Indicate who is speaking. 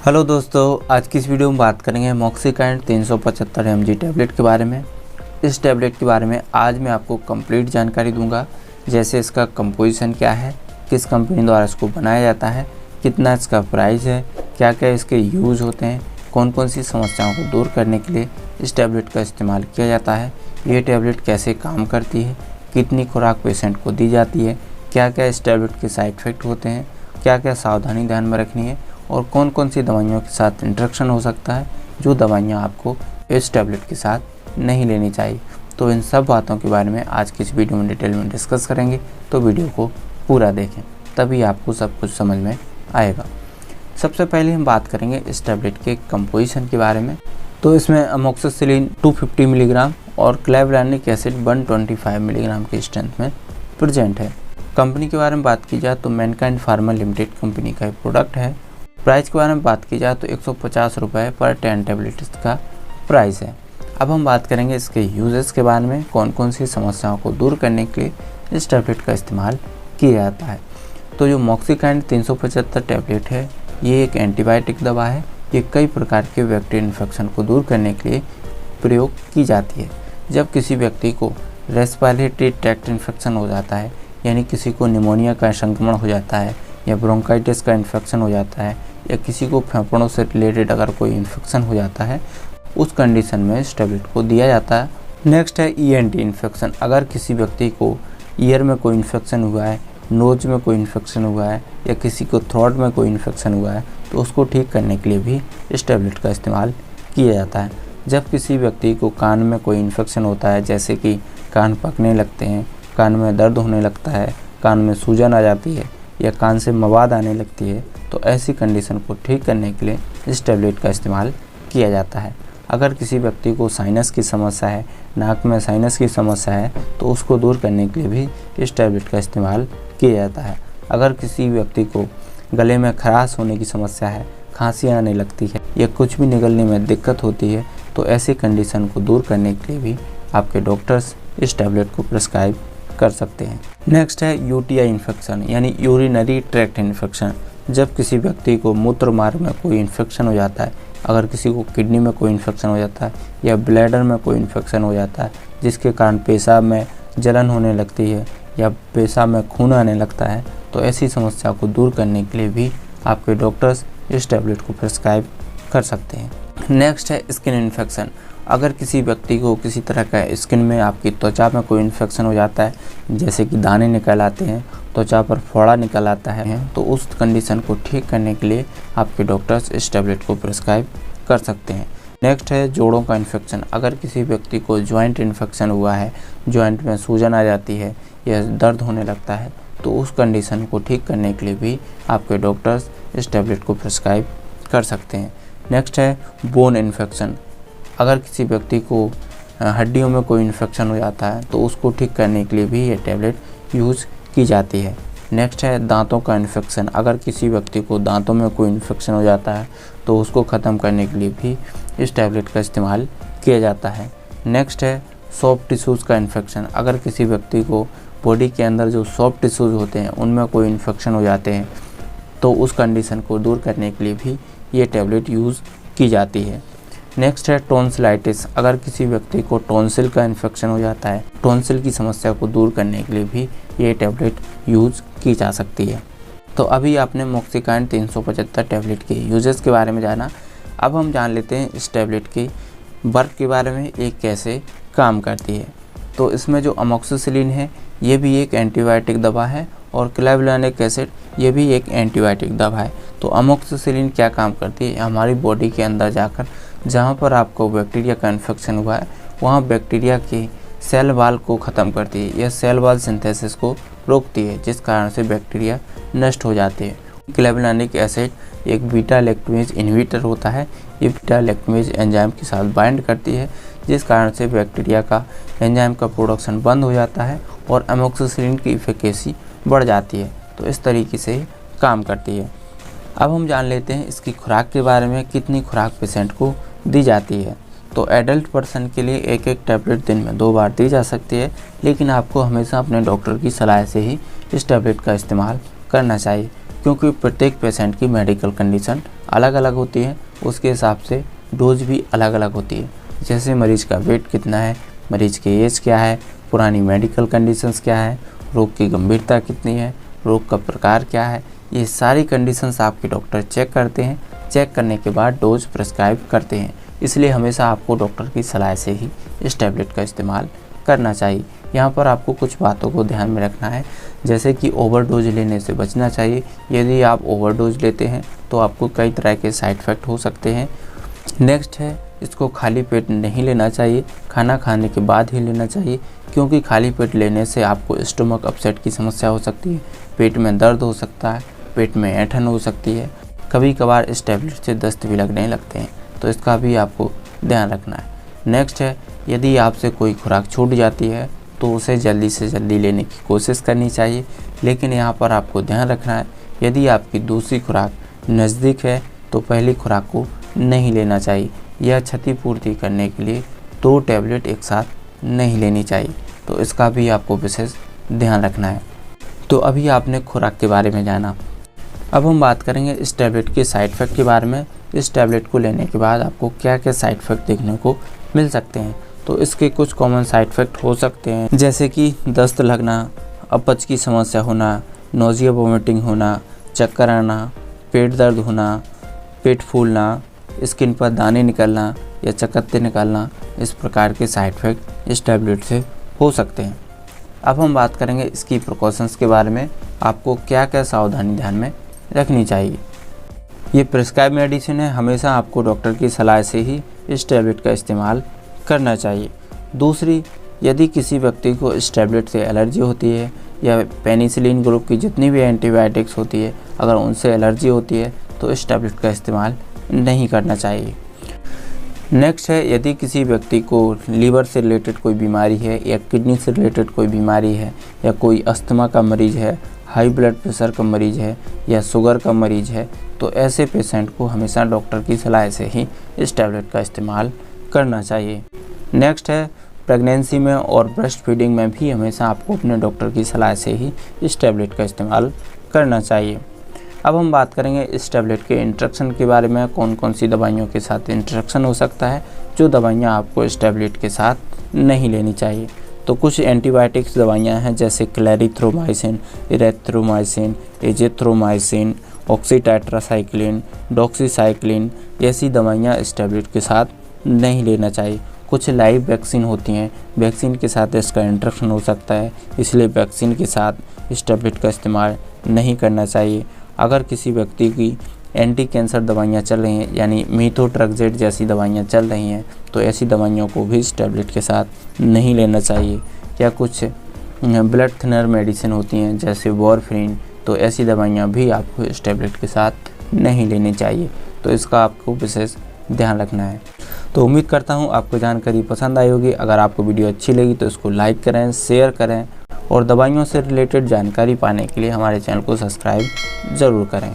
Speaker 1: Hello दोस्तों, आज की इस वीडियो में बात करेंगे मॉक्सिकाइंड 375 mg टैबलेट के बारे में। इस टैबलेट के बारे में आज मैं आपको कंप्लीट जानकारी दूंगा, जैसे इसका कंपोजिशन क्या है, किस कंपनी द्वारा इसको बनाया जाता है, कितना इसका प्राइस है, क्या क्या इसके यूज़ होते हैं, कौन कौन सी समस्याओं को दूर करने के लिए इस टैबलेट का इस्तेमाल किया जाता है, ये टैबलेट कैसे काम करती है, कितनी खुराक पेशेंट को दी जाती है, क्या क्या इस टैबलेट के साइड इफ़ेक्ट होते हैं, क्या क्या सावधानी ध्यान में रखनी है और कौन कौन सी दवाइयों के साथ इंटरेक्शन हो सकता है, जो दवाइयाँ आपको इस टैबलेट के साथ नहीं लेनी चाहिए। तो इन सब बातों के बारे में आज की इस वीडियो में डिटेल में डिस्कस करेंगे, तो वीडियो को पूरा देखें, तभी आपको सब कुछ समझ में आएगा। सबसे पहले हम बात करेंगे इस टैबलेट के कंपोजिशन के बारे में। तो इसमें अमोक्सिसिलिन 250 मिलीग्राम और क्लेवलानिक एसिड 125 मिलीग्राम की स्ट्रेंथ में प्रेजेंट है। कंपनी के बारे में बात की जाए तो मैनकाइंड फार्मा लिमिटेड कंपनी का प्रोडक्ट है। प्राइस के बारे में बात की जाए तो 150 रुपये पर 10 टैबलेट इसका प्राइस है। अब हम बात करेंगे इसके यूजेस के बारे में, कौन कौन सी समस्याओं को दूर करने के लिए इस टैबलेट का इस्तेमाल किया जाता है। तो जो मॉक्सिकाइंड 375 टैबलेट है, ये एक एंटीबायोटिक दवा है। ये कई प्रकार के बैक्टीरियल इन्फेक्शन को दूर करने के लिए प्रयोग की जाती है। जब किसी व्यक्ति को रेस्पिरेटरी ट्रैक्ट इन्फेक्शन हो जाता है, यानी किसी को निमोनिया का संक्रमण हो जाता है या ब्रोंकाइटिस का इन्फेक्शन हो जाता है या किसी को फेफड़ों से रिलेटेड अगर कोई इन्फेक्शन हो जाता है, उस कंडीशन में इस टैबलेट को दिया जाता है। नेक्स्ट है ENT इन्फेक्शन। अगर किसी व्यक्ति को ईयर में कोई इन्फेक्शन हुआ है, नोज में कोई इन्फेक्शन हुआ है या किसी को थ्रोट में कोई इन्फेक्शन हुआ है, तो उसको ठीक करने के लिए भी इस टैबलेट का इस्तेमाल किया जाता है। जब किसी व्यक्ति को कान में कोई इन्फेक्शन होता है, जैसे कि कान पकने लगते हैं, कान में दर्द होने लगता है, कान में सूजन आ जाती है या कान से मवाद आने लगती है, तो ऐसी कंडीशन को ठीक करने के लिए इस टैबलेट का इस्तेमाल किया जाता है। अगर किसी व्यक्ति को साइनस की समस्या है, नाक में साइनस की समस्या है, तो उसको दूर करने के लिए भी इस टैबलेट का इस्तेमाल किया जाता है। अगर किसी व्यक्ति को गले में खराश होने की समस्या है, खांसी आने लगती है या कुछ भी निगलने में दिक्कत होती है, तो ऐसी कंडीशन को दूर करने के लिए भी आपके डॉक्टर्स इस टैबलेट को प्रिस्क्राइब कर सकते हैं। नेक्स्ट है UTI इन्फेक्शन, यानी यूरिनरी ट्रैक्ट इन्फेक्शन। जब किसी व्यक्ति को मूत्र मार्ग में कोई इन्फेक्शन हो जाता है, अगर किसी को किडनी में कोई इन्फेक्शन हो जाता है या ब्लैडर में कोई इन्फेक्शन हो जाता है, जिसके कारण पेशाब में जलन होने लगती है या पेशाब में खून आने लगता है, तो ऐसी समस्या को दूर करने के लिए भी आपके डॉक्टर्स इस टैबलेट को प्रिस्क्राइब कर सकते हैं। नेक्स्ट है स्किन इन्फेक्शन। अगर किसी व्यक्ति को किसी तरह का स्किन में, आपकी त्वचा में कोई इन्फेक्शन हो जाता है, जैसे कि दाने निकल आते हैं, त्वचा पर फोड़ा निकल आता है, तो उस कंडीशन को ठीक करने के लिए आपके डॉक्टर्स इस टैबलेट को प्रिस्क्राइब कर सकते हैं। नेक्स्ट है जोड़ों का इन्फेक्शन। अगर किसी व्यक्ति को जॉइंट इन्फेक्शन हुआ है, जॉइंट में सूजन आ जाती है या दर्द होने लगता है, तो उस कंडीशन को ठीक करने के लिए भी आपके डॉक्टर्स इस टैबलेट को प्रिस्क्राइब कर सकते हैं। नेक्स्ट है बोन इन्फेक्शन। अगर किसी व्यक्ति को हड्डियों में कोई इन्फेक्शन हो जाता है, तो उसको ठीक करने के लिए भी ये टैबलेट यूज़ की जाती है। नेक्स्ट है दांतों का इन्फेक्शन। अगर किसी व्यक्ति को दांतों में कोई इन्फेक्शन हो जाता है, तो उसको ख़त्म करने के लिए भी इस टैबलेट का इस्तेमाल किया जाता है। नेक्स्ट है सॉफ्ट टिश्यूज़ का इन्फेक्शन। अगर किसी व्यक्ति को बॉडी के अंदर जो सॉफ्ट टिश्यूज़ होते हैं, उनमें कोई इन्फेक्शन हो जाते हैं, तो उस कंडीशन को दूर करने के लिए भी ये टैबलेट यूज़ की जाती है। नेक्स्ट है टॉन्सिलाइटिस। अगर किसी व्यक्ति को टॉन्सिल का इन्फेक्शन हो जाता है, टॉन्सिल की समस्या को दूर करने के लिए भी ये टैबलेट यूज़ की जा सकती है। तो अभी आपने मॉक्सिकाइंड 375 टैबलेट के यूजेस के बारे में जाना। अब हम जान लेते हैं इस टैबलेट के वर्क के बारे में, ये कैसे काम करती है। तो इसमें जो अमोक्सिसिलिन है, ये भी एक एंटीबायोटिक दवा है और क्लेवलानिक एसिड, ये भी एक एंटीबायोटिक दवा है। तो अमोक्सिसिलिन क्या काम करती है, हमारी बॉडी के अंदर जाकर जहाँ पर आपको बैक्टीरिया का इन्फेक्शन हुआ है, वहाँ बैक्टीरिया की सेल वॉल को ख़त्म करती है। यह सेल वॉल सिंथेसिस को रोकती है, जिस कारण से बैक्टीरिया नष्ट हो जाते हैं। क्लेवलानिक एसिड एक बीटा लैक्टेमेज इन्हिबिटर होता है। ये बीटा लैक्टेमेज एंजाइम के साथ बाइंड करती है, जिस कारण से बैक्टीरिया का एंजाइम का प्रोडक्शन बंद हो जाता है और अमोक्सिसिलिन की इफिकेसी बढ़ जाती है। तो इस तरीके से काम करती है। अब हम जान लेते हैं इसकी खुराक के बारे में, कितनी खुराक पेशेंट को दी जाती है। तो एडल्ट पर्सन के लिए एक एक टैबलेट दिन में 2 बार दी जा सकती है, लेकिन आपको हमेशा अपने डॉक्टर की सलाह से ही इस टैबलेट का इस्तेमाल करना चाहिए, क्योंकि प्रत्येक पेशेंट की मेडिकल कंडीशन अलग अलग होती हैं, उसके हिसाब से डोज भी अलग अलग होती है। जैसे मरीज़ का वेट कितना है, मरीज़ की एज क्या है, पुरानी मेडिकल कंडीशंस क्या है, रोग की गंभीरता कितनी है, रोग का प्रकार क्या है, ये सारी कंडीशंस आपके डॉक्टर चेक करते हैं। चेक करने के बाद डोज प्रिस्क्राइब करते हैं। इसलिए हमेशा आपको डॉक्टर की सलाह से ही इस टैबलेट का इस्तेमाल करना चाहिए। यहाँ पर आपको कुछ बातों को ध्यान में रखना है, जैसे कि ओवरडोज लेने से बचना चाहिए। यदि आप ओवरडोज लेते हैं तो आपको कई तरह के साइड इफ़ेक्ट हो सकते हैं। नेक्स्ट है, इसको खाली पेट नहीं लेना चाहिए, खाना खाने के बाद ही लेना चाहिए, क्योंकि खाली पेट लेने से आपको स्टमक अपसेट की समस्या हो सकती है, पेट में दर्द हो सकता है, पेट में ऐंठन हो सकती है, कभी कभार इस टैबलेट से दस्त भी लगने लगते हैं, तो इसका भी आपको ध्यान रखना है। नेक्स्ट है, यदि आपसे कोई खुराक छूट जाती है तो उसे जल्दी से जल्दी लेने की कोशिश करनी चाहिए, लेकिन यहाँ पर आपको ध्यान रखना है, यदि आपकी दूसरी खुराक नज़दीक है तो पहली खुराक को नहीं लेना चाहिए। यह क्षतिपूर्ति करने के लिए 2 टैबलेट एक साथ नहीं लेनी चाहिए, तो इसका भी आपको विशेष ध्यान रखना है। तो अभी आपने खुराक के बारे में जाना, अब हम बात करेंगे इस टैबलेट के साइड इफ़ेक्ट के बारे में। इस टैबलेट को लेने के बाद आपको क्या क्या साइड इफ़ेक्ट देखने को मिल सकते हैं। तो इसके कुछ कॉमन साइड इफ़ेक्ट हो सकते हैं, जैसे कि दस्त लगना, अपच की समस्या होना, नोजिया वोमिटिंग होना, चक्कर आना, पेट दर्द होना, पेट फूलना, स्किन पर दाने निकलना या चकत्ते निकलना, इस प्रकार के साइड इफ़ेक्ट इस टैबलेट से हो सकते हैं। अब हम बात करेंगे इसकी प्रिकॉशंस के बारे में, आपको क्या क्या सावधानी ध्यान में रखनी चाहिए। ये प्रिस्क्राइब मेडिसिन है, हमेशा आपको डॉक्टर की सलाह से ही इस टैबलेट का इस्तेमाल करना चाहिए। दूसरी, यदि किसी व्यक्ति को इस टैबलेट से एलर्जी होती है या पेनिसिलिन ग्रुप की जितनी भी एंटीबायोटिक्स होती है, अगर उनसे एलर्जी होती है तो इस टैबलेट का इस्तेमाल नहीं करना चाहिए। नेक्स्ट है, यदि किसी व्यक्ति को लीवर से रिलेटेड कोई बीमारी है या किडनी से रिलेटेड कोई बीमारी है या कोई अस्थमा का मरीज़ है, हाई ब्लड प्रेशर का मरीज़ है या शुगर का मरीज़ है, तो ऐसे पेशेंट को हमेशा डॉक्टर की सलाह से ही इस टैबलेट का इस्तेमाल करना चाहिए। नेक्स्ट है, प्रेगनेंसी में और ब्रेस्ट फीडिंग में भी हमेशा आपको अपने डॉक्टर की सलाह से ही इस टैबलेट का इस्तेमाल करना चाहिए। अब हम बात करेंगे इस टैबलेट के इंटरेक्शन के बारे में, कौन कौन सी दवाइयों के साथ इंटरेक्शन हो सकता है, जो दवाइयाँ आपको इस टैबलेट के साथ नहीं लेनी चाहिए। तो कुछ एंटीबायोटिक्स दवाइयाँ हैं, जैसे क्लैरिथ्रोमाइसिन, इरेथ्रोमाइसिन, एजिथ्रोमाइसिन, ऑक्सीटेट्रासाइक्लिन, डॉक्सीसाइक्लिन, ऐसी दवाइयाँ इस टैबलेट के साथ नहीं लेना चाहिए। कुछ लाइव वैक्सीन होती हैं, वैक्सीन के साथ इसका इंटरेक्शन हो सकता है, इसलिए वैक्सीन के साथ इस टैबलेट का इस्तेमाल नहीं करना चाहिए। अगर किसी व्यक्ति की एंटी कैंसर दवाइयाँ चल रही हैं, यानी मीथोट्रेक्सेट जैसी दवाइयाँ चल रही हैं, तो ऐसी दवाइयों को भी इस टैबलेट के साथ नहीं लेना चाहिए। या कुछ ब्लड थिनर मेडिसिन होती हैं, जैसे वॉरफेरिन, तो ऐसी दवाइयाँ भी आपको इस टैबलेट के साथ नहीं लेनी चाहिए, तो इसका आपको विशेष ध्यान रखना है। तो उम्मीद करता हूँ आपको जानकारी पसंद आई होगी। अगर आपको वीडियो अच्छी लगी तो इसको लाइक करें, शेयर करें और दवाइयों से रिलेटेड जानकारी पाने के लिए हमारे चैनल को सब्सक्राइब ज़रूर करें।